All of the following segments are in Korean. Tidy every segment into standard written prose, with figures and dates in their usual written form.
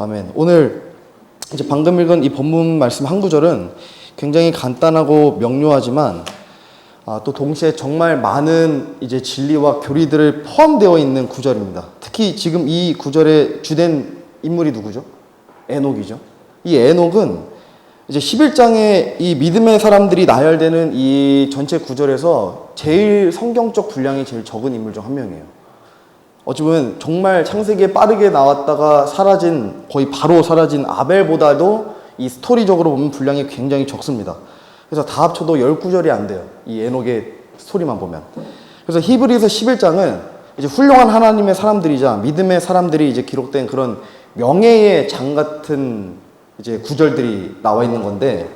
아멘. 오늘 이제 방금 읽은 이 본문 말씀 한 구절은 굉장히 간단하고 명료하지만 또 동시에 정말 많은 이제 진리와 교리들을 포함되어 있는 구절입니다. 특히 지금 이 구절의 주된 인물이 누구죠? 에녹이죠. 이 에녹은 이제 11장에 이 믿음의 사람들이 나열되는 이 전체 구절에서 제일 성경적 분량이 제일 적은 인물 중 한 명이에요. 어찌 보면 정말 창세기에 빠르게 나왔다가 사라진, 거의 바로 사라진 아벨보다도 이 스토리적으로 보면 분량이 굉장히 적습니다. 그래서 다 합쳐도 10구절이 안 돼요. 이 에녹의 스토리만 보면. 그래서 히브리서 11장은 이제 훌륭한 하나님의 사람들이자 믿음의 사람들이 이제 기록된 그런 명예의 장 같은 이제 구절들이 나와 있는 건데,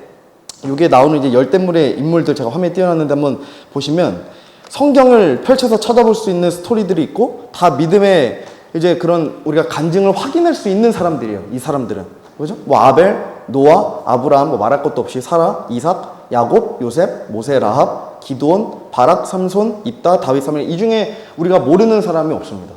이게 나오는 이제 열댓물의 인물들 제가 화면에 띄워놨는데 한번 보시면 성경을 펼쳐서 찾아볼 수 있는 스토리들이 있고 다 믿음의 이제 그런 우리가 간증을 확인할 수 있는 사람들이에요. 이 사람들은. 그죠? 뭐 아벨, 노아, 아브라함, 뭐 말할 것도 없이 사라, 이삭, 야곱, 요셉, 모세, 라합, 기드온, 바락, 삼손, 입다, 다윗, 사무엘. 이 중에 우리가 모르는 사람이 없습니다.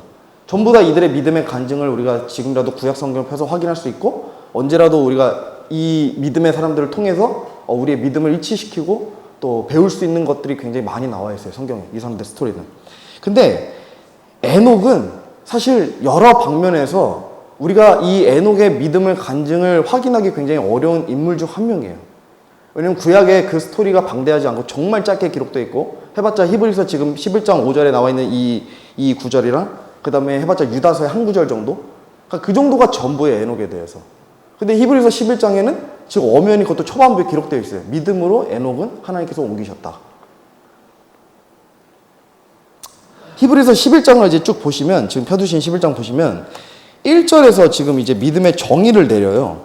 전부 다 이들의 믿음의 간증을 우리가 지금이라도 구약 성경을 펴서 확인할 수 있고, 언제라도 우리가 이 믿음의 사람들을 통해서 우리의 믿음을 일치시키고 또 배울 수 있는 것들이 굉장히 많이 나와 있어요, 성경에. 이 사람들 스토리는. 근데 에녹은 사실 여러 방면에서 우리가 이 에녹의 믿음을 간증을 하기 굉장히 어려운 인물 중 한 명이에요. 왜냐면 구약에 그 스토리가 방대하지 않고 정말 짧게 기록되어 있고, 해봤자 히브리서 지금 11장 5절에 나와 있는 이 구절이랑 그 다음에 해봤자 유다서의 한 구절 정도? 그러니까 그 정도가 전부의 에녹에 대해서. 근데 히브리서 11장에는 지금 엄연히 그것도 초반부에 기록되어 있어요. 믿음으로 에녹은 하나님께서 옮기셨다. 히브리서 11장을 이제 쭉 보시면, 지금 펴두신 11장 보시면 1절에서 지금 이제 믿음의 정의를 내려요.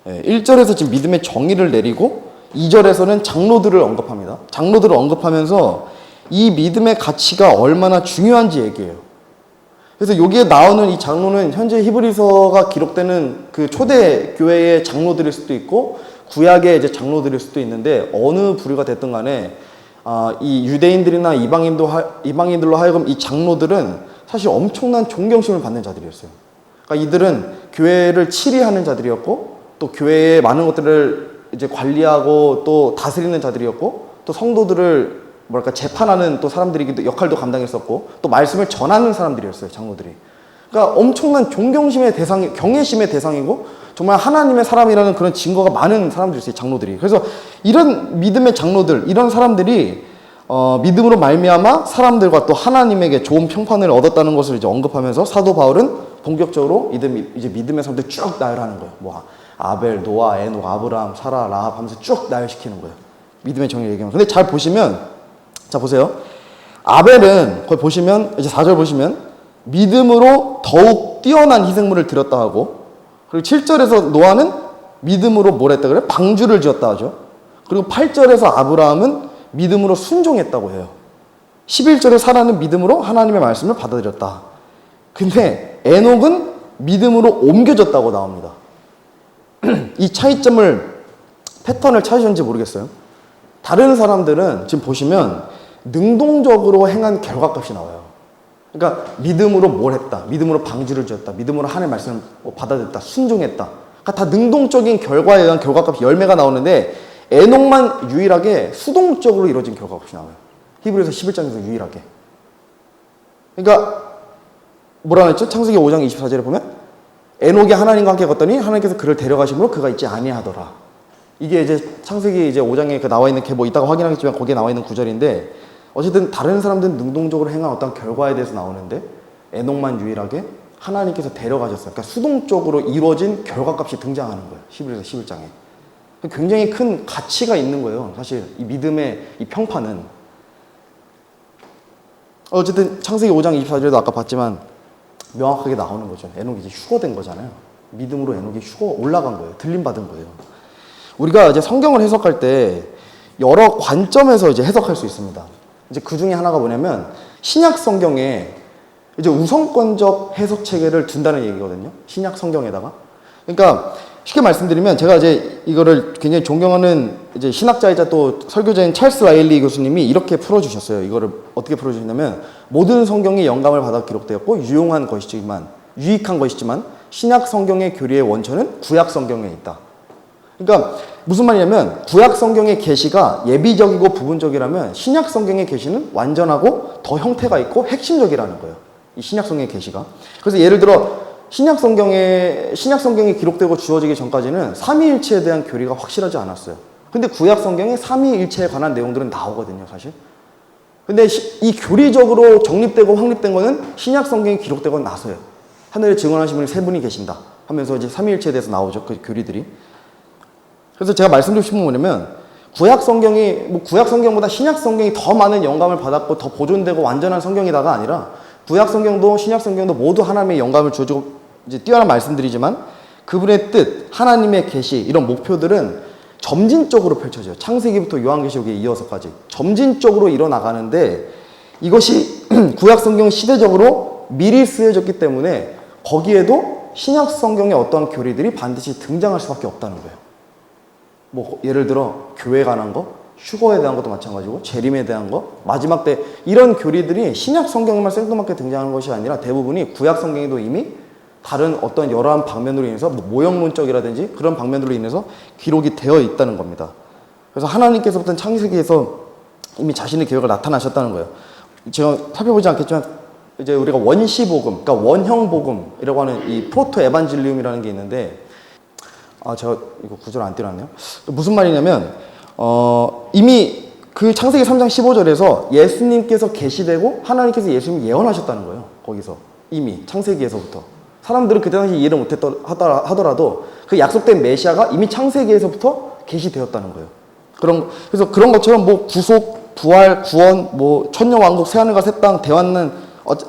1절에서 지금 믿음의 정의를 내리고 2절에서는 장로들을 언급합니다. 장로들을 언급하면서 이 믿음의 가치가 얼마나 중요한지 얘기해요. 그래서 여기에 나오는 이 장로는 현재 히브리서가 기록되는 그 초대 교회의 장로들일 수도 있고 구약의 이제 장로들일 수도 있는데, 어느 부류가 됐든 간에 이 유대인들이나 이방인들로 하여금 이 장로들은 사실 엄청난 존경심을 받는 자들이었어요. 그러니까 이들은 교회를 치리하는 자들이었고, 또 교회의 많은 것들을 이제 관리하고 또 다스리는 자들이었고, 또 성도들을 재판하는 또 사람들이기도, 역할도 감당했었고, 또 말씀을 전하는 사람들이었어요, 장로들이. 그러니까 엄청난 존경심의 대상, 경외심의 대상이고, 정말 하나님의 사람이라는 그런 증거가 많은 사람들이었어요, 장로들이. 그래서 이런 믿음의 장로들, 이런 사람들이 믿음으로 말미암아 사람들과 또 하나님에게 좋은 평판을 얻었다는 것을 이제 언급하면서 사도 바울은 본격적으로 이제 믿음의 사람들 쭉 나열하는 거예요. 뭐 아벨, 노아, 에녹, 아브라함, 사라, 라합 하면서 쭉 나열시키는 거예요. 믿음의 정의를 얘기하면. 근데 잘 보시면, 자 보세요. 아벨은 거기 보시면 이제 4절 보시면 믿음으로 더욱 뛰어난 희생물을 드렸다 하고, 그리고 7절에서 노아는 믿음으로 뭘 했다 그래? 방주를 지었다 하죠. 그리고 8절에서 아브라함은 믿음으로 순종했다고 해요. 11절에 사라는 믿음으로 하나님의 말씀을 받아들였다. 근데 에녹은 믿음으로 옮겨졌다고 나옵니다. 이 차이점을, 패턴을 찾으셨는지 모르겠어요. 다른 사람들은 지금 보시면 능동적으로 행한 결과값이 나와요. 그러니까 믿음으로 뭘 했다, 믿음으로 방주를 지었다, 믿음으로 하나님의 말씀을 받아들였다, 순종했다. 그러니까 다 능동적인 결과에 의한 결과값이 열매가 나오는데, 에녹만 유일하게 수동적으로 이루어진 결과값이 나와요. 히브리서 11장에서 유일하게. 그러니까 뭐라 했죠? 창세기 5장 24절에 보면 에녹이 하나님과 함께 걷더니 하나님께서 그를 데려가심으로 그가 있지 아니하더라. 이게 이제 창세기 이제 5장에 그 나와 있는 게 뭐 이따가 확인하겠지만 거기에 나와 있는 구절인데, 어쨌든 다른 사람들은 능동적으로 행한 어떤 결과에 대해서 나오는데 에녹만 유일하게 하나님께서 데려가셨어요. 그러니까 수동적으로 이루어진 결과값이 등장하는 거예요, 히브리서 11장에. 굉장히 큰 가치가 있는 거예요, 사실 이 믿음의 이 평판은. 어쨌든 창세기 5장 24절에도 아까 봤지만 명확하게 나오는 거죠. 에녹이 이제 휴거된 거잖아요. 믿음으로 에녹이 올라간 거예요. 들림받은 거예요. 우리가 이제 성경을 해석할 때 여러 관점에서 이제 해석할 수 있습니다. 이제 그 중에 하나가 뭐냐면, 신약 성경에 이제 우선권적 해석 체계를 둔다는 얘기거든요, 신약 성경에다가. 그러니까 쉽게 말씀드리면, 제가 이제 이거를 굉장히 존경하는 이제 신학자이자 또 설교자인 찰스 라일리 교수님이 이렇게 풀어주셨어요. 이거를 어떻게 풀어주셨냐면, 모든 성경이 영감을 받아 기록되었고 유용한 것이지만, 유익한 것이지만 신약 성경의 교리의 원천은 구약 성경에 있다. 그러니까 무슨 말이냐면 구약 성경의 계시가 예비적이고 부분적이라면 신약 성경의 계시는 완전하고 더 형태가 있고 핵심적이라는 거예요. 이 신약 성경의 계시가. 그래서 예를 들어 신약 성경에 기록되고 주어지기 전까지는 삼위일체에 대한 교리가 확실하지 않았어요. 근데 구약 성경에 삼위일체에 관한 내용들은 나오거든요, 사실. 근데 이 교리적으로 정립되고 확립된 거는 신약 성경에 기록되고 나서요. 하늘에 증언하신 분이 세 분이 계신다 하면서 이제 삼위일체에 대해서 나오죠, 그 교리들이. 그래서 제가 말씀드리고 싶은 건 뭐냐면 구약 성경보다 신약 성경이 더 많은 영감을 받았고 더 보존되고 완전한 성경이다가 아니라 구약 성경도 신약 성경도 모두 하나님의 영감을 주어지고 이제 뛰어난 말씀들이지만 그분의 뜻, 하나님의 계시 이런 목표들은 점진적으로 펼쳐져요. 창세기부터 요한계시록에 이어서까지 점진적으로 일어나가는데 이것이 구약 성경 시대적으로 미리 쓰여졌기 때문에 거기에도 신약 성경의 어떠한 교리들이 반드시 등장할 수밖에 없다는 거예요. 뭐 예를 들어 교회에 관한 거, 휴거에 대한 것도 마찬가지고 재림에 대한 거, 마지막 때 이런 교리들이 신약 성경에만 생뚱맞게 등장하는 것이 아니라 대부분이 구약 성경에도 이미 다른 어떤 여러한 방면으로 인해서 뭐 모형론적이라든지 그런 방면으로 인해서 기록이 되어 있다는 겁니다. 그래서 하나님께서부터는 창세기에서 이미 자신의 계획을 나타나셨다는 거예요. 제가 살펴보지 않겠지만 이제 우리가 원시복음, 그러니까 원형복음이라고 하는 이 프로토 에반젤리움이라는 게 있는데 제가 이거 구절 안 띄어놨네요. 무슨 말이냐면 이미 그 창세기 3장 15절에서 예수님께서 계시되고 하나님께서 예수님을 예언하셨다는 거예요. 거기서 이미 창세기에서부터 사람들은 그때 당시 이해를 못했다 하더라도 그 약속된 메시아가 이미 창세기에서부터 계시되었다는 거예요. 그래서 그런 것처럼 뭐 구속, 부활, 구원, 뭐 천년왕국, 새하늘과 새 땅, 대환난,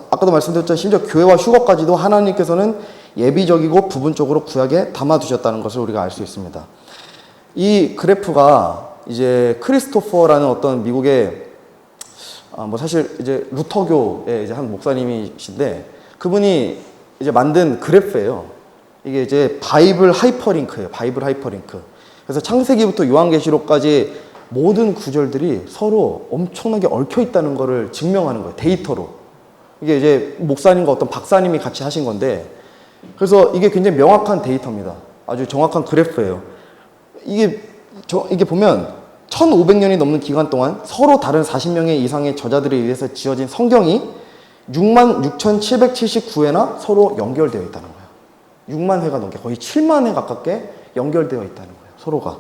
아까도 말씀드렸지만 심지어 교회와 휴거까지도 하나님께서는 예비적이고 부분적으로 구약에 담아두셨다는 것을 우리가 알 수 있습니다. 이 그래프가 이제 크리스토퍼라는 어떤 미국의 뭐 사실 이제 루터교의 이제 한 목사님이신데 그분이 이제 만든 그래프예요. 이게 이제 바이블 하이퍼링크예요. 바이블 하이퍼링크. 그래서 창세기부터 요한계시록까지 모든 구절들이 서로 엄청나게 얽혀 있다는 것을 증명하는 거예요. 데이터로. 이게 이제 목사님과 어떤 박사님이 같이 하신 건데 그래서 이게 굉장히 명확한 데이터입니다. 아주 정확한 그래프예요. 이게 보면 1500년이 넘는 기간 동안 서로 다른 40명의 이상의 저자들에 의해서 지어진 성경이 66,779회나 서로 연결되어 있다는 거예요. 6만 회가 넘게 거의 7만 회 가깝게 연결되어 있다는 거예요. 서로가.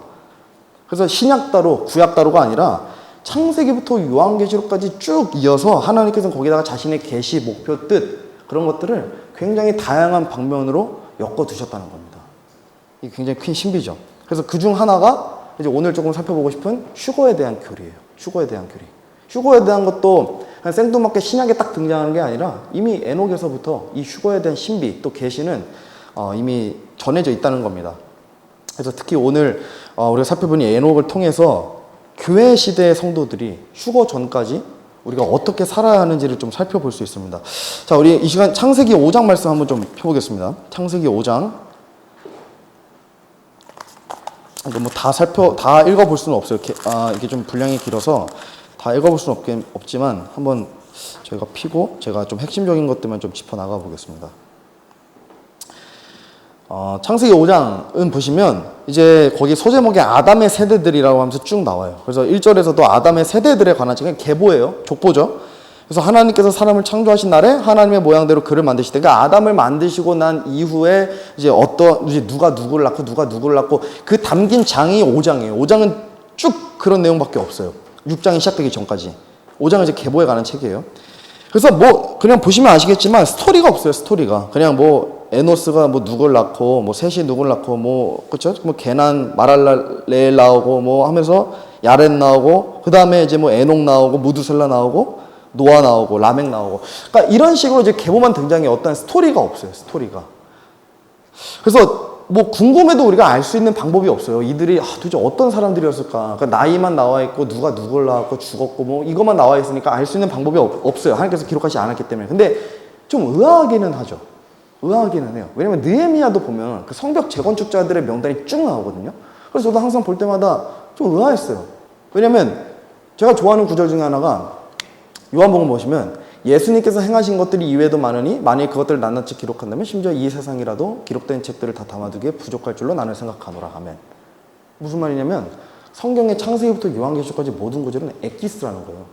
그래서 신약 따로 구약 따로가 아니라 창세기부터 요한계시록까지 쭉 이어서 하나님께서는 거기다가 자신의 계시, 목표, 뜻 그런 것들을 굉장히 다양한 방면으로 엮어두셨다는 겁니다. 이게 굉장히 큰 신비죠. 그래서 그중 하나가 이제 오늘 조금 살펴보고 싶은 휴거에 대한 교리예요. 휴거에 대한 교리. 휴거에 대한 것도 그냥 생뚱맞게 신약에 딱 등장하는 게 아니라 이미 에녹에서부터 이 휴거에 대한 신비 또 계시는 이미 전해져 있다는 겁니다. 그래서 특히 오늘 우리가 살펴보니 에녹을 통해서 교회 시대의 성도들이 휴거 전까지 우리가 어떻게 살아야 하는지를 좀 살펴볼 수 있습니다. 자, 우리 이 시간 창세기 5장 말씀 한번 좀 펴보겠습니다. 창세기 5장. 이거 뭐 다 읽어볼 수는 없어요. 이게 좀 분량이 길어서 다 읽어볼 수는 없지만 한번 저희가 피고 제가 좀 핵심적인 것들만 좀 짚어나가 보겠습니다. 창세기 5장은 보시면 이제 거기 소제목에 아담의 세대들이라고 하면서 쭉 나와요. 그래서 1절에서도 아담의 세대들에 관한 지금 계보예요. 족보죠. 그래서 하나님께서 사람을 창조하신 날에 하나님의 모양대로 그를 만드시되, 그러니까 아담을 만드시고 난 이후에 이제 누가 누구를 낳고 그 담긴 장이 5장이에요. 5장은 쭉 그런 내용밖에 없어요. 6장이 시작되기 전까지. 5장은 이제 계보에 관한 책이에요. 그래서 뭐 그냥 보시면 아시겠지만 스토리가 없어요. 스토리가 그냥 뭐 에노스가 뭐 누굴 낳고 뭐 셋이 누굴 낳고 뭐 그렇죠? 뭐 게난 마랄렐 나오고 뭐 하면서 야렛 나오고 그 다음에 이제 뭐 에녹 나오고 무두셀라 나오고 노아 나오고 라멕 나오고, 그러니까 이런 식으로 이제 계보만 등장해. 어떤 스토리가 없어요. 스토리가. 그래서 뭐 궁금해도 우리가 알 수 있는 방법이 없어요. 이들이 도대체 어떤 사람들이었을까? 그러니까 나이만 나와 있고 누가 누굴 낳았고 죽었고 뭐 이것만 나와 있으니까 알 수 있는 방법이 없어요. 하나님께서 기록하지 않았기 때문에. 근데 좀 의아하기는 하죠. 의아하기는 해요. 왜냐면 느헤미야도 보면 그 성벽 재건축자들의 명단이 쭉 나오거든요. 그래서 저도 항상 볼 때마다 좀 의아했어요. 왜냐면 제가 좋아하는 구절 중에 하나가 요한복음 보시면 예수님께서 행하신 것들이 이외에도 많으니 만일 그것들을 낱낱이 기록한다면 심지어 이 세상이라도 기록된 책들을 다 담아두기에 부족할 줄로 나는 생각하노라. 아멘. 무슨 말이냐면 성경의 창세기부터 요한계시록까지 모든 구절은 엑기스라는 거예요.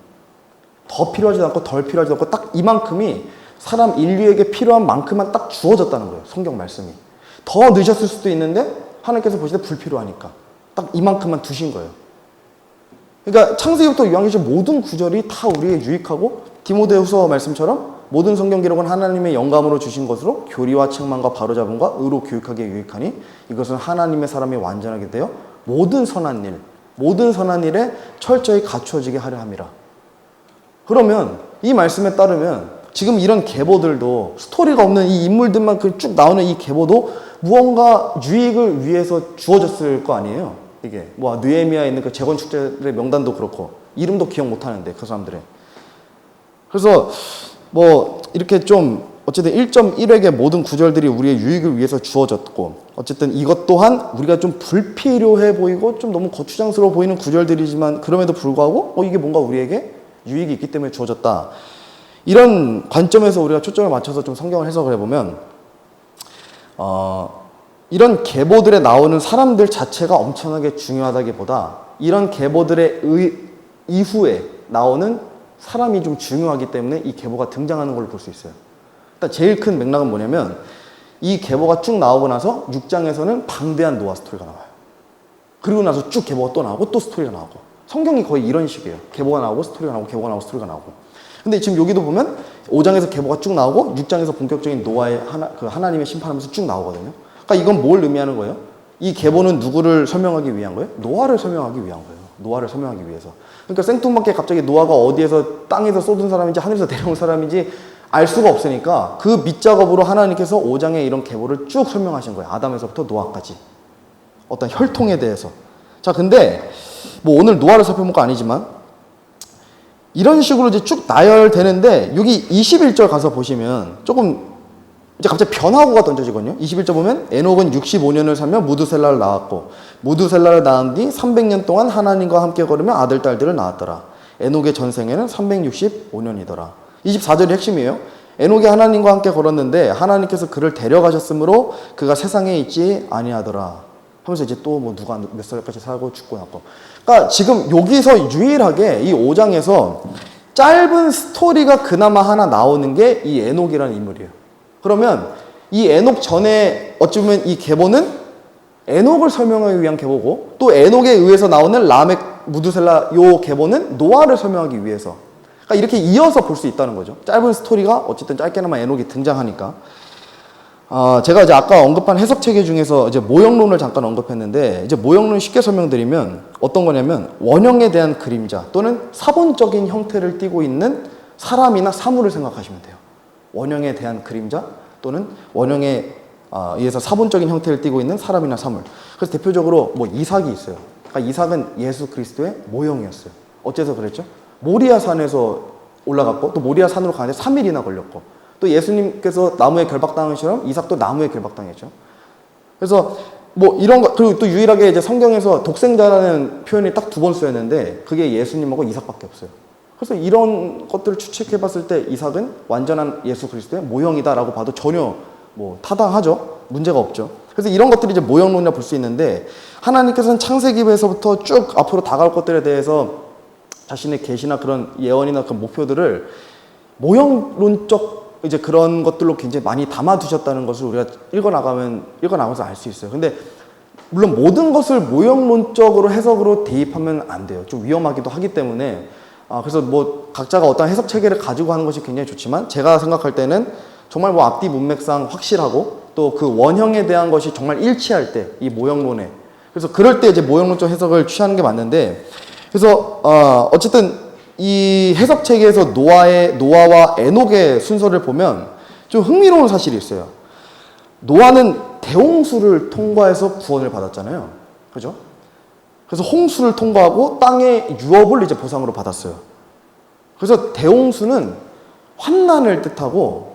더 필요하지도 않고 덜 필요하지도 않고 딱 이만큼이 사람 인류에게 필요한 만큼만 딱 주어졌다는 거예요. 성경 말씀이. 더 늦었을 수도 있는데 하나님께서 보실 때 불필요하니까 딱 이만큼만 두신 거예요. 그러니까 창세기부터 요한계시록 모든 구절이 다 우리에게 유익하고 디모데후서 말씀처럼 모든 성경 기록은 하나님의 영감으로 주신 것으로 교리와 책망과 바로잡음과 의로 교육하기에 유익하니 이것은 하나님의 사람이 완전하게 되어 모든 선한 일에 철저히 갖추어지게 하려 함이라. 그러면 이 말씀에 따르면 지금 이런 계보들도 스토리가 없는 이 인물들만 쭉 나오는 이 계보도 무언가 유익을 위해서 주어졌을 거 아니에요. 이게 뭐 느헤미야에 있는 그 재건축자들의 명단도 그렇고 이름도 기억 못 하는데 그 사람들의. 그래서 뭐 이렇게 좀 어쨌든 1.1획의 모든 구절들이 우리의 유익을 위해서 주어졌고 어쨌든 이것 또한 우리가 좀 불필요해 보이고 좀 너무 거추장스러워 보이는 구절들이지만 그럼에도 불구하고 이게 뭔가 우리에게 유익이 있기 때문에 주어졌다. 이런 관점에서 우리가 초점을 맞춰서 좀 성경을 해석을 해보면 이런 계보들에 나오는 사람들 자체가 엄청나게 중요하다기보다 이런 계보들의 이후에 나오는 사람이 좀 중요하기 때문에 이 계보가 등장하는 걸로 볼 수 있어요. 일단 제일 큰 맥락은 뭐냐면 이 계보가 쭉 나오고 나서 6장에서는 방대한 노아 스토리가 나와요. 그리고 나서 쭉 계보가 또 나오고 또 스토리가 나오고 성경이 거의 이런 식이에요. 계보가 나오고 스토리가 나오고 계보가 나오고 스토리가 나오고. 근데 지금 여기도 보면 5장에서 계보가 쭉 나오고 6장에서 본격적인 노아의 하나님의 심판하면서 쭉 나오거든요. 그러니까 이건 뭘 의미하는 거예요? 이 계보는 누구를 설명하기 위한 거예요? 노아를 설명하기 위한 거예요. 노아를 설명하기 위해서. 그러니까 생뚱맞게 갑자기 노아가 어디에서 땅에서 쏟은 사람인지 하늘에서 내려온 사람인지 알 수가 없으니까 그 밑작업으로 하나님께서 5장에 이런 계보를 쭉 설명하신 거예요. 아담에서부터 노아까지. 어떤 혈통에 대해서. 자, 근데 뭐 오늘 노아를 살펴본 거 아니지만 이런 식으로 이제 쭉 나열되는데 여기 21절 가서 보시면 조금 이제 갑자기 변화구가 던져지거든요. 21절 보면 에녹은 65년을 살며 무드셀라를 낳았고 무드셀라를 낳은 뒤 300년 동안 하나님과 함께 걸으며 아들 딸들을 낳았더라. 에녹의 전생에는 365년이더라. 24절이 핵심이에요. 에녹이 하나님과 함께 걸었는데 하나님께서 그를 데려가셨으므로 그가 세상에 있지 아니하더라. 하면서 이제 또 뭐 누가 몇 살까지 살고 죽고 났고. 그러니까 지금 여기서 유일하게 이 5장에서 짧은 스토리가 그나마 하나 나오는 게 이 에녹이라는 인물이에요. 그러면 이 에녹 전에 어찌 보면 이 계보는 에녹을 설명하기 위한 계보고 또 에녹에 의해서 나오는 라멕, 무드셀라 요 계보는 노아를 설명하기 위해서. 그러니까 이렇게 이어서 볼 수 있다는 거죠. 짧은 스토리가 어쨌든 짧게나마 에녹이 등장하니까. 제가 이제 아까 언급한 해석 체계 중에서 이제 모형론을 잠깐 언급했는데 이제 모형론 쉽게 설명드리면 어떤 거냐면 원형에 대한 그림자 또는 사본적인 형태를 띠고 있는 사람이나 사물을 생각하시면 돼요. 원형에 대한 그림자 또는 원형에 의해서 사본적인 형태를 띠고 있는 사람이나 사물. 그래서 대표적으로 뭐 이삭이 있어요. 그러니까 이삭은 예수 그리스도의 모형이었어요. 어째서 그랬죠? 모리아 산에서 올라갔고 또 모리아 산으로 가는데 3일이나 걸렸고 또 예수님께서 나무에 결박당한 것처럼 이삭도 나무에 결박당했죠. 그래서 뭐 이런 거, 그리고 또 유일하게 이제 성경에서 독생자라는 표현이 딱 2번 쓰였는데 그게 예수님하고 이삭밖에 없어요. 그래서 이런 것들을 추측해 봤을 때 이삭은 완전한 예수 그리스도의 모형이다라고 봐도 전혀 뭐 타당하죠. 문제가 없죠. 그래서 이런 것들이 이제 모형론이라 볼 수 있는데 하나님께서는 창세기에서부터 쭉 앞으로 다가올 것들에 대해서 자신의 계시나 그런 예언이나 그런 목표들을 모형론적 이제 그런 것들로 굉장히 많이 담아두셨다는 것을 우리가 읽어나가면서 알 수 있어요. 근데 물론 모든 것을 모형론적으로 해석으로 대입하면 안 돼요. 좀 위험하기도 하기 때문에 그래서 뭐 각자가 어떤 해석 체계를 가지고 하는 것이 굉장히 좋지만 제가 생각할 때는 정말 뭐 앞뒤 문맥상 확실하고 또 그 원형에 대한 것이 정말 일치할 때 이 모형론에 그래서 그럴 때 이제 모형론적 해석을 취하는 게 맞는데 그래서 어쨌든 이 해석 체계에서 노아와 에녹의 순서를 보면 좀 흥미로운 사실이 있어요. 노아는 대홍수를 통과해서 구원을 받았잖아요. 그죠? 그래서 홍수를 통과하고 땅의 유업을 이제 보상으로 받았어요. 그래서 대홍수는 환난을 뜻하고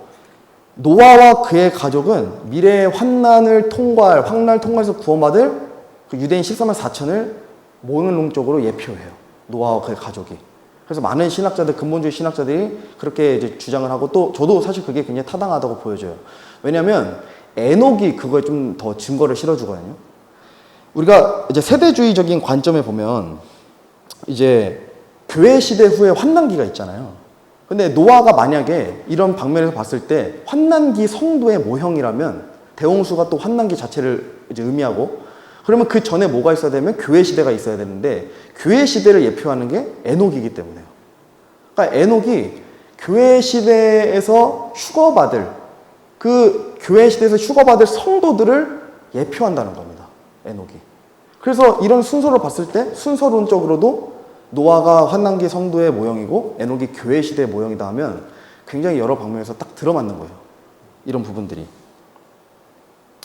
노아와 그의 가족은 미래의 환난을 통과해서 구원받을 그 유대인 14만 4천을 모형론적으로 예표해요. 노아와 그의 가족이. 그래서 많은 신학자들, 근본주의 신학자들이 그렇게 이제 주장을 하고, 또 저도 사실 그게 굉장히 타당하다고 보여져요. 왜냐하면 에녹이 그거에 좀 더 증거를 실어주거든요. 우리가 이제 세대주의적인 관점에 보면 이제 교회 시대 후에 환난기가 있잖아요. 근데 노아가 만약에 이런 방면에서 봤을 때 환난기 성도의 모형이라면 대홍수가 또 환난기 자체를 이제 의미하고, 그러면 그 전에 뭐가 있어야 되면 교회 시대가 있어야 되는데 교회 시대를 예표하는 게 에녹이기 때문에요. 그러니까 에녹이 교회 시대에서 휴거받을, 그 교회 시대에서 휴거받을 성도들을 예표한다는 겁니다. 에녹이. 그래서 이런 순서로 봤을 때 순서론적으로도 노아가 환난기 성도의 모형이고 에녹이 교회 시대의 모형이다 하면 굉장히 여러 방면에서 딱 들어맞는 거예요. 이런 부분들이.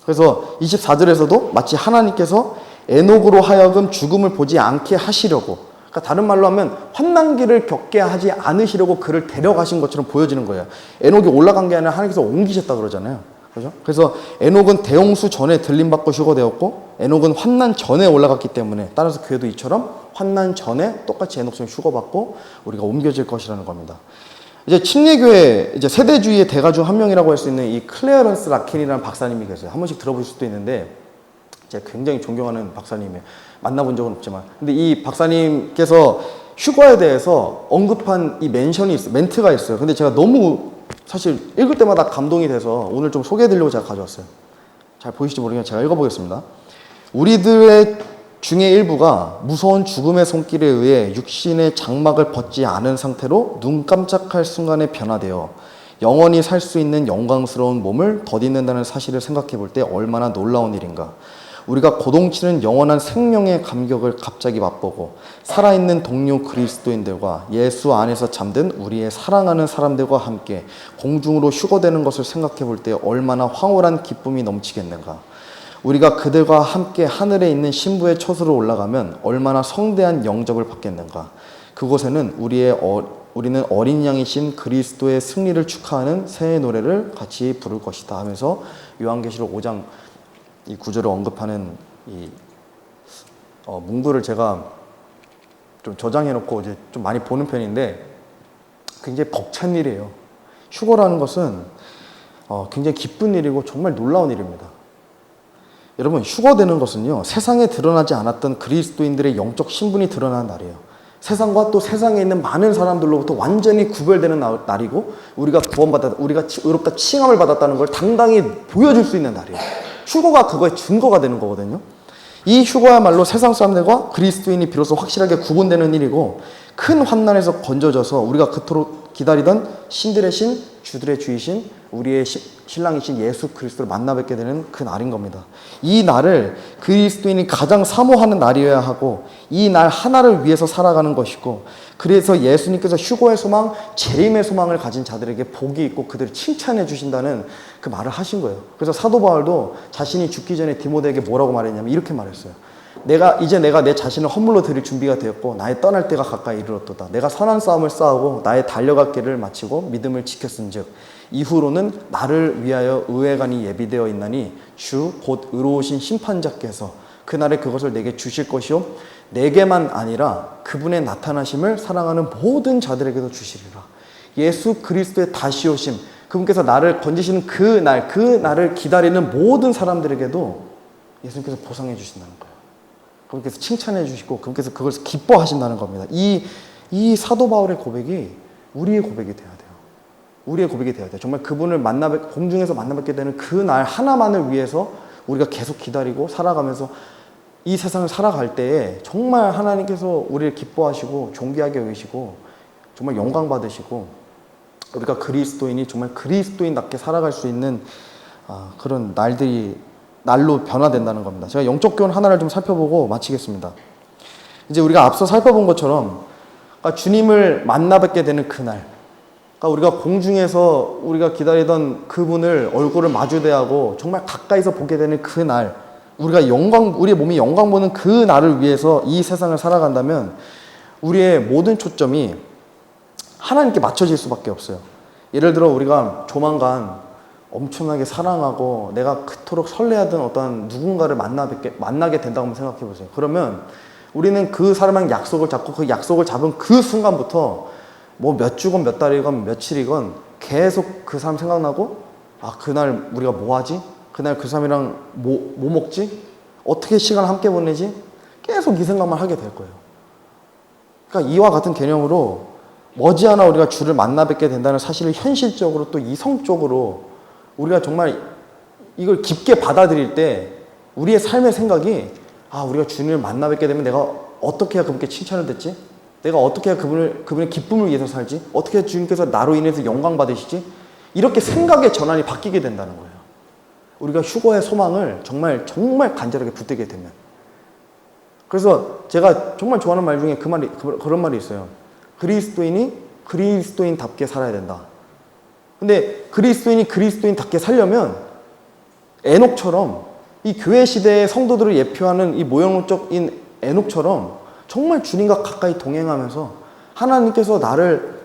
그래서 24절에서도 마치 하나님께서 에녹으로 하여금 죽음을 보지 않게 하시려고, 그러니까 다른 말로 하면 환난기를 겪게 하지 않으시려고 그를 데려가신 것처럼 보여지는 거예요. 에녹이 올라간 게 아니라 하나님께서 옮기셨다 그러잖아요. 그죠? 그래서 에녹은 대홍수 전에 들림받고 휴거되었고, 에녹은 환난 전에 올라갔기 때문에, 따라서 교회도 이처럼 환난 전에 똑같이 에녹처럼 휴거받고 우리가 옮겨질 것이라는 겁니다. 이제 침례교회 이제 세대주의의 대가 중 한 명이라고 할 수 있는 이 클레어런스 라켄이라는 박사님이 계세요. 한 번씩 들어보실 수도 있는데 제가 굉장히 존경하는 박사님이에요. 만나본 적은 없지만. 근데 이 박사님께서 휴거에 대해서 언급한 이 멘트가 있어요. 근데 제가 너무 사실 읽을 때마다 감동이 돼서 오늘 좀 소개해드리려고 제가 가져왔어요. 잘 보이실지 모르겠지만 제가 읽어보겠습니다. 우리들의 중에 일부가 무서운 죽음의 손길에 의해 육신의 장막을 벗지 않은 상태로 눈 깜짝할 순간에 변화되어 영원히 살 수 있는 영광스러운 몸을 덧입는다는 사실을 생각해 볼 때 얼마나 놀라운 일인가. 우리가 고동치는 영원한 생명의 감격을 갑자기 맛보고 살아있는 동료 그리스도인들과 예수 안에서 잠든 우리의 사랑하는 사람들과 함께 공중으로 휴거되는 것을 생각해 볼 때 얼마나 황홀한 기쁨이 넘치겠는가. 우리가 그들과 함께 하늘에 있는 신부의 처소로 올라가면 얼마나 성대한 영접을 받겠는가. 그곳에는 우리는 어린 양이신 그리스도의 승리를 축하하는 새해 노래를 같이 부를 것이다 하면서 요한계시록 5장 이 구절을 언급하는 이 문구를 제가 좀 저장해놓고 이제 좀 많이 보는 편인데 굉장히 벅찬 일이에요. 휴거라는 것은 굉장히 기쁜 일이고 정말 놀라운 일입니다. 여러분, 휴거되는 것은요, 세상에 드러나지 않았던 그리스도인들의 영적 신분이 드러나는 날이에요. 세상과 또 세상에 있는 많은 사람들로부터 완전히 구별되는 날이고, 우리가 구원받았다, 우리가 의롭다 칭함을 받았다는 걸 당당히 보여줄 수 있는 날이에요. 휴거가 그거의 증거가 되는 거거든요. 이 휴거야말로 세상 사람들과 그리스도인이 비로소 확실하게 구분되는 일이고, 큰 환난에서 건져져서 우리가 그토록 기다리던 신들의 신, 주들의 주이신 우리의 신랑이신 예수 그리스도를 만나 뵙게 되는 그 날인 겁니다. 이 날을 그리스도인이 가장 사모하는 날이어야 하고, 이 날 하나를 위해서 살아가는 것이고, 그래서 예수님께서 휴거의 소망, 재림의 소망을 가진 자들에게 복이 있고 그들을 칭찬해 주신다는 그 말을 하신 거예요. 그래서 사도 바울도 자신이 죽기 전에 디모데에게 뭐라고 말했냐면 이렇게 말했어요. 내가 내 자신을 허물로 드릴 준비가 되었고 나의 떠날 때가 가까이 이르렀도다. 내가 선한 싸움을 싸우고 나의 달려갈 길을 마치고 믿음을 지켰은즉 이후로는 나를 위하여 의회관이 예비되어 있나니 주 곧 의로우신 심판자께서 그날에 그것을 내게 주실 것이요 내게만 아니라 그분의 나타나심을 사랑하는 모든 자들에게도 주시리라. 예수 그리스도의 다시 오심, 그분께서 나를 건지시는 그 날을 기다리는 모든 사람들에게도 예수님께서 보상해 주신다는 거예요. 그분께서 칭찬해 주시고 그분께서 그걸 기뻐하신다는 겁니다. 이 사도 바울의 고백이 우리의 고백이 돼야 돼요. 우리의 고백이 돼야 돼요. 정말 그분을 공중에서 만나뵙게 되는 그 날 하나만을 위해서 우리가 계속 기다리고 살아가면서 이 세상을 살아갈 때에 정말 하나님께서 우리를 기뻐하시고 존귀하게 여기시고 정말 영광 받으시고 우리가 그리스도인이 정말 그리스도인답게 살아갈 수 있는 그런 날로 변화된다는 겁니다. 제가 영적 교훈 하나를 좀 살펴보고 마치겠습니다. 이제 우리가 앞서 살펴본 것처럼 주님을 만나 뵙게 되는 그날, 우리가 공중에서 우리가 기다리던 그분을 얼굴을 마주대하고 정말 가까이서 보게 되는 그날, 우리의 몸이 영광 보는 그 날을 위해서 이 세상을 살아간다면 우리의 모든 초점이 하나님께 맞춰질 수밖에 없어요. 예를 들어 우리가 조만간 엄청나게 사랑하고 내가 그토록 설레하던 어떤 누군가를 만나게 된다고 한번 생각해 보세요. 그러면 우리는 그 사람이랑 약속을 잡고 그 약속을 잡은 그 순간부터 뭐 몇 주건 몇 달이건 며칠이건 계속 그 사람 생각나고, 아, 그날 우리가 뭐 하지? 그날 그 사람이랑 뭐 먹지? 어떻게 시간을 함께 보내지? 계속 이 생각만 하게 될 거예요. 그러니까 이와 같은 개념으로 머지않아 우리가 주를 만나 뵙게 된다는 사실을 현실적으로 또 이성적으로 우리가 정말 이걸 깊게 받아들일 때 우리의 삶의 생각이, 아, 우리가 주님을 만나 뵙게 되면 내가 어떻게 해야 그분께 칭찬을 듣지? 내가 어떻게 해야 그분의 기쁨을 위해서 살지? 어떻게 해야 주님께서 나로 인해서 영광 받으시지? 이렇게 생각의 전환이 바뀌게 된다는 거예요. 우리가 휴거의 소망을 정말 간절하게 붙들게 되면. 그래서 제가 정말 좋아하는 말 중에 그런 말이 있어요. 그리스도인이 그리스도인답게 살아야 된다. 근데 그리스도인이 그리스도인답게 살려면 에녹처럼, 이 교회 시대의 성도들을 예표하는 이 모형적인 에녹처럼 정말 주님과 가까이 동행하면서 하나님께서 나를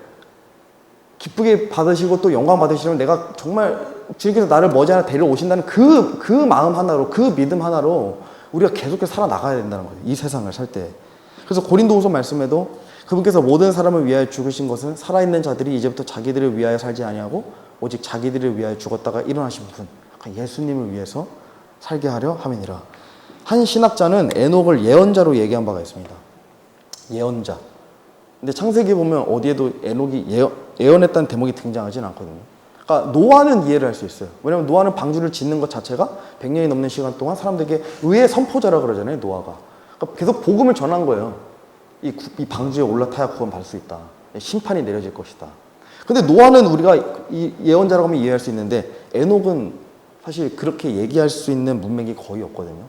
기쁘게 받으시고 또 영광 받으시려면 내가 정말 주님께서 나를 머지않아 데려오신다는 그 마음 하나로, 그 믿음 하나로 우리가 계속해서 살아나가야 된다는 거예요. 이 세상을 살 때. 그래서 고린도후서 말씀에도 그분께서 모든 사람을 위하여 죽으신 것은 살아있는 자들이 이제부터 자기들을 위하여 살지 아니하고 오직 자기들을 위하여 죽었다가 일어나신 분, 예수님을 위해서 살게 하려 함이니라. 한 신학자는 에녹을 예언자로 얘기한 바가 있습니다. 예언자. 근데 창세기 보면 어디에도 에녹이 예언했다는 대목이 등장하진 않거든요. 그러니까 노아는 이해를 할 수 있어요. 왜냐하면 노아는 방주를 짓는 것 자체가 100년이 넘는 시간 동안 사람들에게 의의 선포자라 그러잖아요, 노아가. 그러니까 계속 복음을 전한 거예요. 이 방주에 올라타야 구원 받을 수 있다. 심판이 내려질 것이다. 근데 노아는 우리가 이 예언자라고 하면 이해할 수 있는데 에녹은 사실 그렇게 얘기할 수 있는 문맥이 거의 없거든요.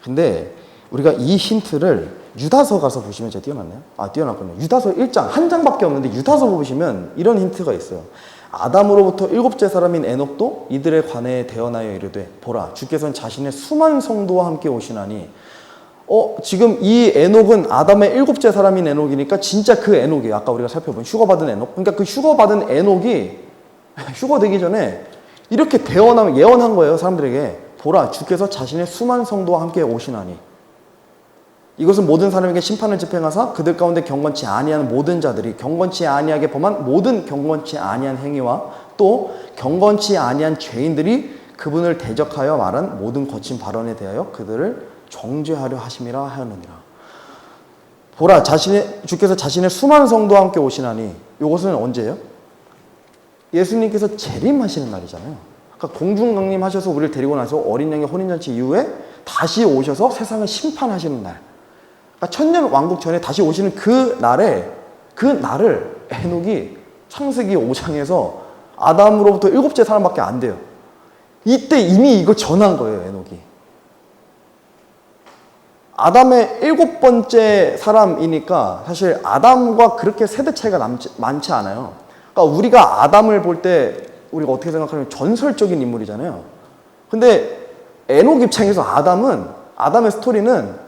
근데 우리가 이 힌트를 유다서 가서 보시면, 제가 띄워놨나요? 띄워놨거든요. 유다서 1장, 한 장밖에 없는데 유다서 보시면 이런 힌트가 있어요. 아담으로부터 7째 사람인 에녹도 이들의 관해에 대언하여 이르되 보라, 주께서는 자신의 수많은 성도와 함께 오시나니. 지금 이 에녹은 아담의 7째 사람인 에녹이니까 진짜 그 에녹이에요. 아까 우리가 살펴본 휴거받은 에녹. 그러니까 그 휴거받은 에녹이 휴거되기 전에 이렇게 예언한 거예요, 사람들에게. 보라, 주께서 자신의 수많은 성도와 함께 오시나니. 이것은 모든 사람에게 심판을 집행하사 그들 가운데 경건치 아니한 모든 자들이 경건치 아니하게 범한 모든 경건치 아니한 행위와 또 경건치 아니한 죄인들이 그분을 대적하여 말한 모든 거친 발언에 대하여 그들을 정죄하려 하심이라 하였느니라. 보라, 주께서 자신의 수많은 성도와 함께 오시나니. 이것은 언제예요? 예수님께서 재림하시는 날이잖아요. 그러니까 공중강림하셔서 우리를 데리고 나서 어린 양의 혼인잔치 이후에 다시 오셔서 세상을 심판하시는 날. 그러니까 천년 왕국 전에 다시 오시는 그 날을 에녹이 창세기 5장에서 아담으로부터 7째 사람밖에 안 돼요. 이때 이미 이걸 전한 거예요, 에녹이. 아담의 7번째 사람이니까 사실 아담과 그렇게 세대 차이가 많지 않아요. 그러니까 우리가 아담을 볼 때 우리가 어떻게 생각하면 전설적인 인물이잖아요. 근데 에녹 입장에서 아담의 스토리는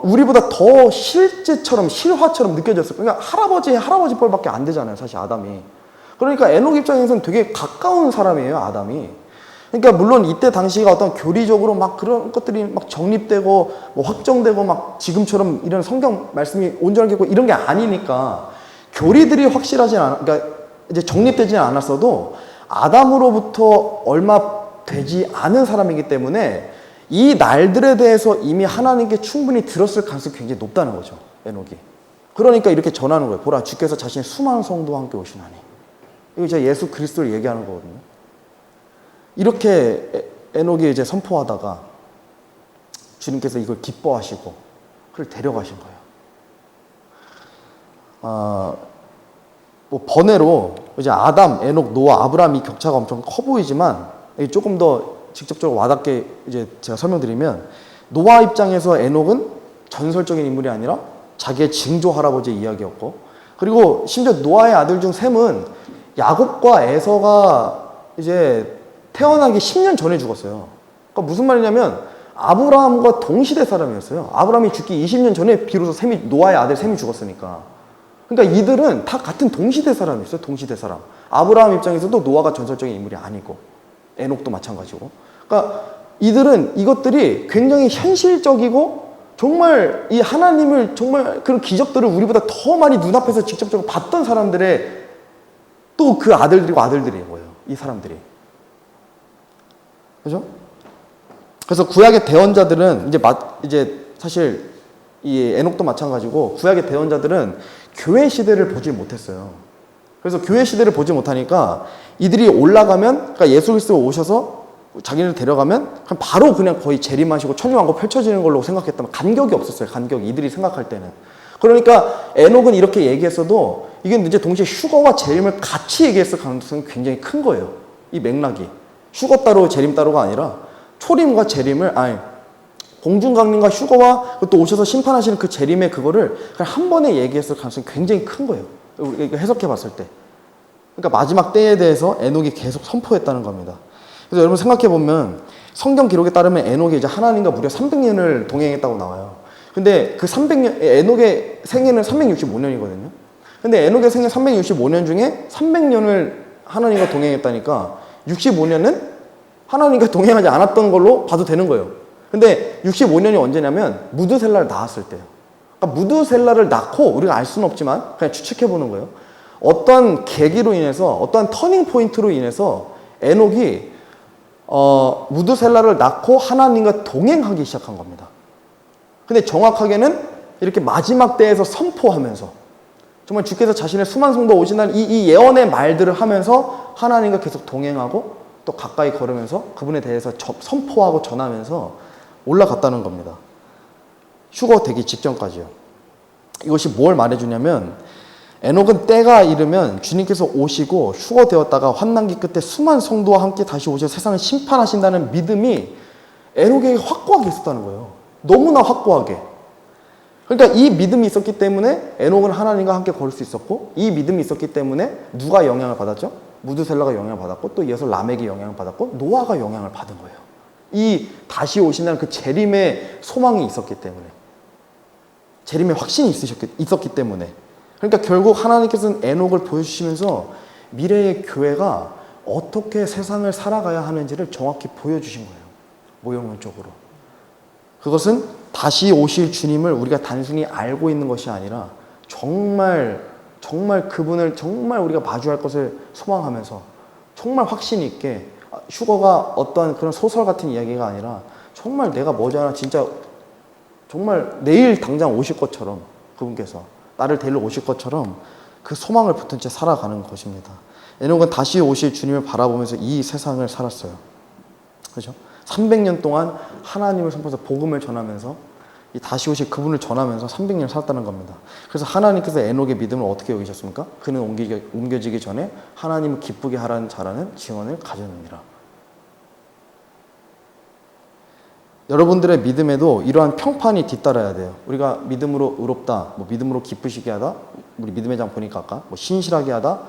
우리보다 더 실화처럼 느껴졌어요. 그러니까 할아버지 뻘밖에 안 되잖아요, 사실 아담이. 그러니까 에녹 입장에서는 되게 가까운 사람이에요, 아담이. 그러니까 물론 이때 당시가 어떤 교리적으로 막 그런 것들이 막 정립되고 뭐 확정되고 막 지금처럼 이런 성경 말씀이 온전하게 있고 이런 게 아니니까 교리들이 그러니까 이제 정립되지는 않았어도 아담으로부터 얼마 되지 않은 사람이기 때문에 이 날들에 대해서 이미 하나님께 충분히 들었을 가능성이 굉장히 높다는 거죠, 에녹이. 그러니까 이렇게 전하는 거예요. 보라, 주께서 자신의 수많은 성도와 함께 오시나니. 이거 이제 예수 그리스도를 얘기하는 거거든요. 이렇게 에녹이 이제 선포하다가 주님께서 이걸 기뻐하시고 그걸 데려가신 거예요. 뭐 번외로 이제 아담, 에녹, 노아, 아브라함 이 격차가 엄청 커 보이지만 조금 더 직접적으로 와닿게 이제 제가 설명드리면, 노아 입장에서 에녹은 전설적인 인물이 아니라 자기의 증조 할아버지의 이야기였고, 그리고 심지어 노아의 아들 중 셈은 야곱과 에서가 이제 태어나기 10년 전에 죽었어요. 그러니까 무슨 말이냐면 아브라함과 동시대 사람이었어요. 아브라함이 죽기 20년 전에 비로소 노아의 아들 셈이 죽었으니까. 그러니까 이들은 다 같은 동시대 사람이었어요. 동시대 사람. 아브라함 입장에서도 노아가 전설적인 인물이 아니고 에녹도 마찬가지고. 그러니까 이것들이 굉장히 현실적이고 정말 이 하나님을 정말 그런 기적들을 우리보다 더 많이 눈앞에서 직접적으로 봤던 사람들의 또 그 아들들이고 아들들인 거예요. 이 사람들이. 그죠? 그래서 구약의 대언자들은 이제 사실 이 에녹도 마찬가지고 구약의 대언자들은 교회 시대를 보지 못했어요. 그래서 교회 시대를 보지 못하니까 이들이 올라가면, 그러니까 예수 그리스도가 오셔서 자기를 데려가면 그냥 바로 그냥 거의 재림하시고 천년왕국 펼쳐지는 걸로 생각했다면 간격이 없었어요. 간격이 이들이 생각할 때는. 그러니까 에녹은 이렇게 얘기했어도 이게 이제 동시에 휴거와 재림을 같이 얘기했을 가능성이 굉장히 큰 거예요. 이 맥락이 휴거 따로 재림 따로가 아니라 초림과 재림을 공중강림과 휴거와 또 오셔서 심판하시는 그 재림의 그거를 그냥 한 번에 얘기했을 가능성이 굉장히 큰 거예요. 우리가 해석해 봤을 때. 그러니까 마지막 때에 대해서 에녹이 계속 선포했다는 겁니다. 그래서 여러분 생각해 보면 성경 기록에 따르면 에녹이 이제 하나님과 무려 300년을 동행했다고 나와요. 근데 그 300년, 에녹의 생애는 365년이거든요. 근데 에녹의 생애 365년 중에 300년을 하나님과 동행했다니까 65년은 하나님과 동행하지 않았던 걸로 봐도 되는 거예요. 근데 65년이 언제냐면 무드셀라를 낳았을 때예요. 그러니까 무드셀라를 낳고 우리가 알 수는 없지만 그냥 추측해 보는 거예요. 어떠한 계기로 인해서 어떠한 터닝 포인트로 인해서 에녹이 무드셀라를 낳고 하나님과 동행하기 시작한 겁니다. 근데 정확하게는 이렇게 마지막 때에서 선포하면서 정말 주께서 자신의 수만 성도 오신 날 이 예언의 말들을 하면서 하나님과 계속 동행하고 또 가까이 걸으면서 그분에 대해서 선포하고 전하면서 올라갔다는 겁니다. 휴거 되기 직전까지요. 이것이 뭘 말해주냐면 에녹은 때가 이르면 주님께서 오시고 휴거되었다가 환난기 끝에 수만 성도와 함께 다시 오셔서 세상을 심판하신다는 믿음이 에녹에게 확고하게 있었다는 거예요. 너무나 확고하게. 그러니까 이 믿음이 있었기 때문에 에녹은 하나님과 함께 걸을 수 있었고 이 믿음이 있었기 때문에 누가 영향을 받았죠? 무드셀라가 영향을 받았고 또 이어서 라멕이 영향을 받았고 노아가 영향을 받은 거예요. 이 다시 오신다는 그 재림의 소망이 있었기 때문에 재림의 확신이 있었기 때문에 그러니까 결국 하나님께서는 에녹을 보여주시면서 미래의 교회가 어떻게 세상을 살아가야 하는지를 정확히 보여주신 거예요. 모형론적으로. 그것은 다시 오실 주님을 우리가 단순히 알고 있는 것이 아니라 정말 그분을 정말 우리가 마주할 것을 소망하면서 정말 확신 있게 휴거가 어떠한 그런 소설 같은 이야기가 아니라 정말 내가 머지않아 진짜 정말 내일 당장 오실 것처럼 그분께서 나를 데리러 오실 것처럼 그 소망을 붙은 채 살아가는 것입니다. 에녹은 다시 오실 주님을 바라보면서 이 세상을 살았어요. 그렇죠? 300년 동안 하나님을 선포해서 복음을 전하면서 이 다시 오실 그분을 전하면서 300년을 살았다는 겁니다. 그래서 하나님께서 에녹의 믿음을 어떻게 여기셨습니까? 그는 옮겨지기 전에 하나님을 기쁘게 하라는 자라는 증언을 가졌느니라. 여러분들의 믿음에도 이러한 평판이 뒤따라야 돼요. 우리가 믿음으로 의롭다, 믿음으로 기쁘시게 하다, 우리 믿음의 장 보니까 아까 신실하게 하다,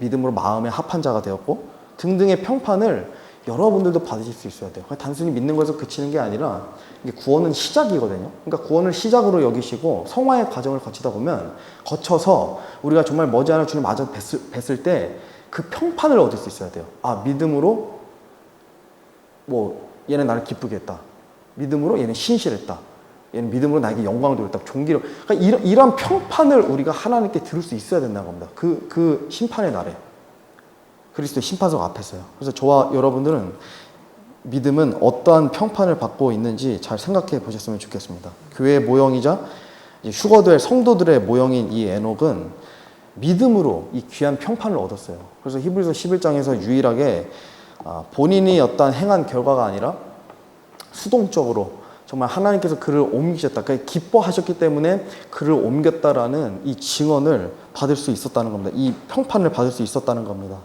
믿음으로 마음에 합한 자가 되었고 등등의 평판을 여러분들도 받으실 수 있어야 돼요. 단순히 믿는 것에서 그치는 게 아니라 이게 구원은 시작이거든요. 그러니까 구원을 시작으로 여기시고 성화의 과정을 거쳐서 우리가 정말 머지않아 주님 마저 뵀을 때 그 평판을 얻을 수 있어야 돼요. 믿음으로 얘는 나를 기쁘게 했다. 믿음으로 얘는 신실했다. 얘는 믿음으로 나에게 영광을 돌렸다. 존귀를. 그러니까 이런 평판을 우리가 하나님께 들을 수 있어야 된다는 겁니다. 그 심판의 날에. 그리스도의 심판석 앞에서요. 그래서 저와 여러분들은 믿음은 어떠한 평판을 받고 있는지 잘 생각해 보셨으면 좋겠습니다. 교회의 모형이자 휴거될 성도들의 모형인 이 에녹은 믿음으로 이 귀한 평판을 얻었어요. 그래서 히브리서 11장에서 유일하게 본인이 어떤 행한 결과가 아니라 수동적으로 정말 하나님께서 그를 옮기셨다. 그러니까 기뻐하셨기 때문에 그를 옮겼다라는 이 증언을 받을 수 있었다는 겁니다. 이 평판을 받을 수 있었다는 겁니다.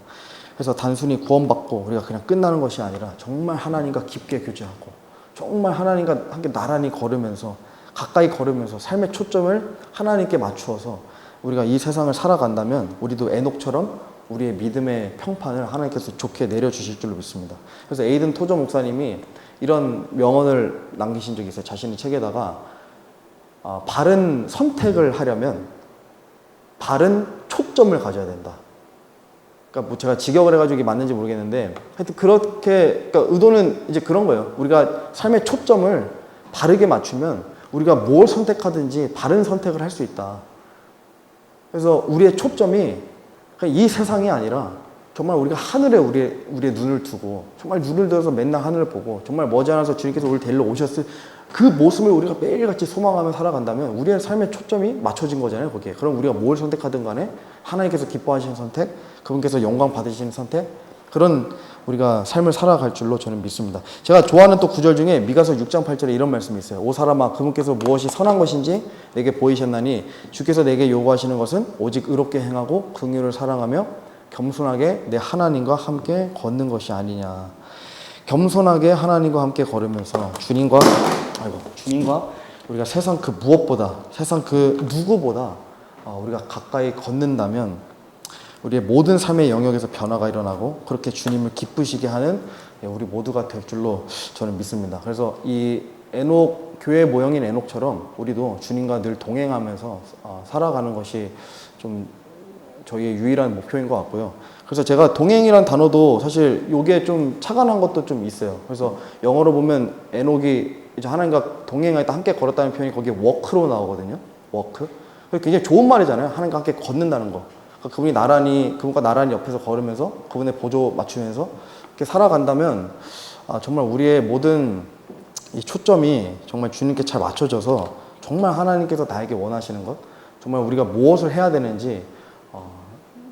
그래서 단순히 구원받고 우리가 그냥 끝나는 것이 아니라 정말 하나님과 깊게 교제하고 정말 하나님과 함께 나란히 걸으면서 가까이 걸으면서 삶의 초점을 하나님께 맞추어서 우리가 이 세상을 살아간다면 우리도 에녹처럼 우리의 믿음의 평판을 하나님께서 좋게 내려주실 줄로 믿습니다. 그래서 에이든 토저 목사님이 이런 명언을 남기신 적이 있어요. 자신의 책에다가 바른 선택을 하려면 바른 초점을 가져야 된다. 그러니까 제가 직역을 해가지고 이게 맞는지 모르겠는데 하여튼 그렇게 그러니까 의도는 이제 그런 거예요. 우리가 삶의 초점을 바르게 맞추면 우리가 뭘 선택하든지 바른 선택을 할 수 있다. 그래서 우리의 초점이 그냥 이 세상이 아니라 정말 우리가 하늘에 우리의 눈을 두고 정말 눈을 들어서 맨날 하늘을 보고 정말 머지않아서 주님께서 우리를 데리러 오셨을 그 모습을 우리가 매일같이 소망하며 살아간다면 우리의 삶의 초점이 맞춰진 거잖아요, 거기에. 그럼 우리가 뭘 선택하든 간에 하나님께서 기뻐하시는 선택, 그분께서 영광 받으시는 선택, 그런 우리가 삶을 살아갈 줄로 저는 믿습니다. 제가 좋아하는 또 구절 중에 미가서 6장 8절에 이런 말씀이 있어요. 오 사람아, 그분께서 무엇이 선한 것인지 내게 보이셨나니 주께서 내게 요구하시는 것은 오직 의롭게 행하고 긍휼을 사랑하며 겸손하게 내 하나님과 함께 걷는 것이 아니냐. 겸손하게 하나님과 함께 걸으면서 주님과 우리가 세상 그 무엇보다, 세상 그 누구보다 우리가 가까이 걷는다면 우리의 모든 삶의 영역에서 변화가 일어나고 그렇게 주님을 기쁘시게 하는 우리 모두가 될 줄로 저는 믿습니다. 그래서 이 교회 모형인 에녹처럼 우리도 주님과 늘 동행하면서 살아가는 것이 좀 저희의 유일한 목표인 것 같고요. 그래서 제가 동행이란 단어도 사실 이게 좀 착안한 것도 좀 있어요. 그래서 영어로 보면 에녹이 이제 하나님과 동행하다 함께 걸었다는 표현이 거기에 워크로 나오거든요. 워크. 굉장히 좋은 말이잖아요. 하나님과 함께 걷는다는 거. 그분과 나란히 옆에서 걸으면서 그분의 보조 맞추면서 이렇게 살아간다면 정말 우리의 모든 이 초점이 정말 주님께 잘 맞춰져서 정말 하나님께서 나에게 원하시는 것, 정말 우리가 무엇을 해야 되는지,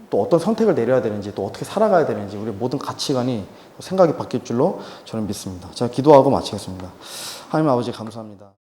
또 어떤 선택을 내려야 되는지, 또 어떻게 살아가야 되는지 우리의 모든 가치관이 생각이 바뀔 줄로 저는 믿습니다. 제가 기도하고 마치겠습니다. 하나님 아버지 감사합니다.